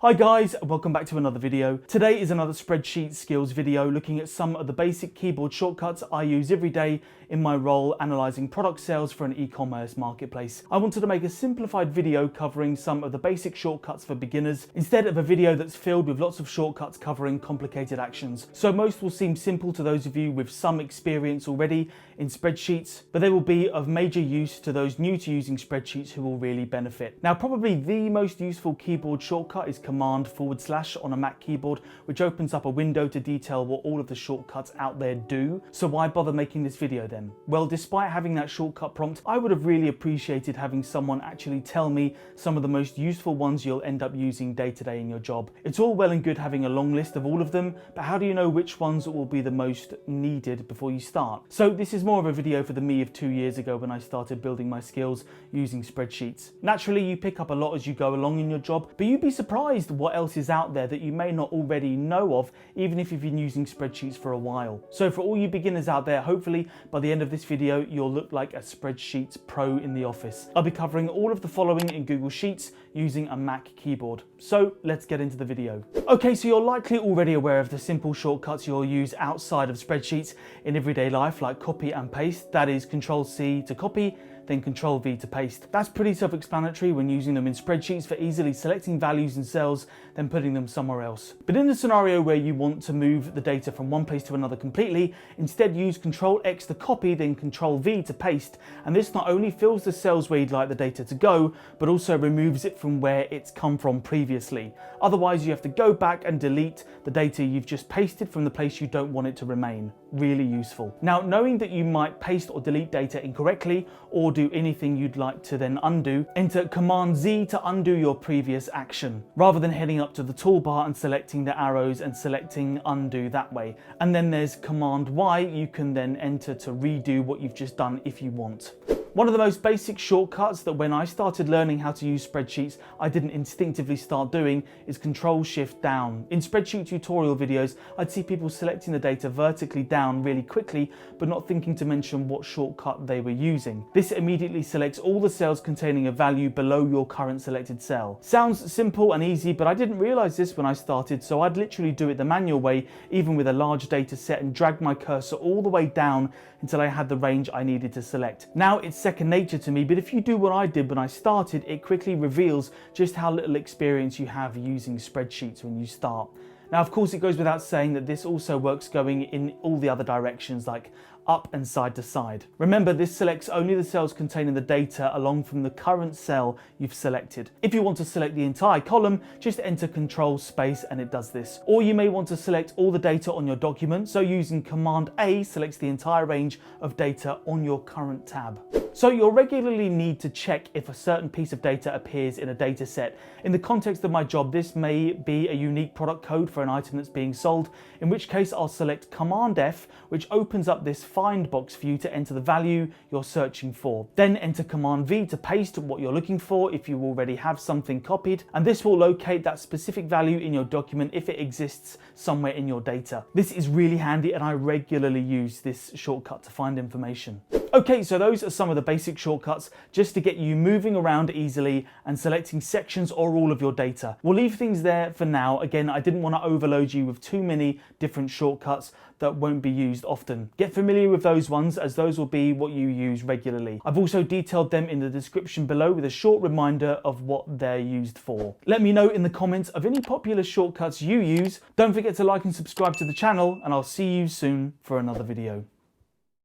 Hi guys, welcome back to another video. Today is another spreadsheet skills video looking at some of the basic keyboard shortcuts I use every day in my role analysing product sales for an e-commerce marketplace. I wanted to make a simplified video covering some of the basic shortcuts for beginners instead of a video that's filled with lots of shortcuts covering complicated actions. So most will seem simple to those of you with some experience already in spreadsheets, but they will be of major use to those new to using spreadsheets who will really benefit. Now, probably the most useful keyboard shortcut is Command// on a Mac keyboard, which opens up a window to detail what all of the shortcuts out there do. So why bother making this video then? Well, despite having that shortcut prompt, I would have really appreciated having someone actually tell me some of the most useful ones you'll end up using day to day in your job. It's all well and good having a long list of all of them, but how do you know which ones will be the most needed before you start? So this is more of a video for the me of 2 years ago when I started building my skills using spreadsheets. Naturally, you pick up a lot as you go along in your job, but you'd be surprised what else is out there that you may not already know of, even if you've been using spreadsheets for a while. So for all you beginners out there, hopefully by the end of this video, you'll look like a spreadsheets pro in the office. I'll be covering all of the following in Google Sheets using a Mac keyboard. So let's get into the video. Okay, so you're likely already aware of the simple shortcuts you'll use outside of spreadsheets in everyday life, like copy and paste. That is Ctrl+C to copy, then Ctrl+V to paste. That's pretty self-explanatory when using them in spreadsheets for easily selecting values in cells, then putting them somewhere else. But in the scenario where you want to move the data from one place to another completely, instead use Ctrl+X to copy, then Ctrl+V to paste, and this not only fills the cells where you'd like the data to go, but also removes it from where it's come from previously. Otherwise, you have to go back and delete the data you've just pasted from the place you don't want it to remain. Really useful. Now, knowing that you might paste or delete data incorrectly, or do anything you'd like to then undo, enter Command+Z to undo your previous action, rather than heading up to the toolbar and selecting the arrows and selecting undo that way. And then there's Command+Y you can then enter to redo what you've just done if you want. One of the most basic shortcuts that when I started learning how to use spreadsheets, I didn't instinctively start doing is Ctrl+Shift+Down. In spreadsheet tutorial videos, I'd see people selecting the data vertically down really quickly, but not thinking to mention what shortcut they were using. This immediately selects all the cells containing a value below your current selected cell. Sounds simple and easy, but I didn't realize this when I started, so I'd literally do it the manual way, even with a large data set, and drag my cursor all the way down until I had the range I needed to select. Now it's second nature to me, but if you do what I did when I started, it quickly reveals just how little experience you have using spreadsheets when you start. Now, of course, it goes without saying that this also works going in all the other directions, like up and side to side. Remember, this selects only the cells containing the data along from the current cell you've selected. If you want to select the entire column, just enter Ctrl+Space and it does this. Or you may want to select all the data on your document, so using Command+A selects the entire range of data on your current tab. So you'll regularly need to check if a certain piece of data appears in a data set. In the context of my job, this may be a unique product code for an item that's being sold, in which case I'll select Command+F, which opens up this find box for you to enter the value you're searching for. Then enter Command+V to paste what you're looking for if you already have something copied, and this will locate that specific value in your document if it exists somewhere in your data. This is really handy, and I regularly use this shortcut to find information. Okay, so those are some of the basic shortcuts just to get you moving around easily and selecting sections or all of your data. We'll leave things there for now. Again, I didn't want to overload you with too many different shortcuts that won't be used often. Get familiar with those ones, as those will be what you use regularly. I've also detailed them in the description below with a short reminder of what they're used for. Let me know in the comments of any popular shortcuts you use. Don't forget to like and subscribe to the channel, and I'll see you soon for another video.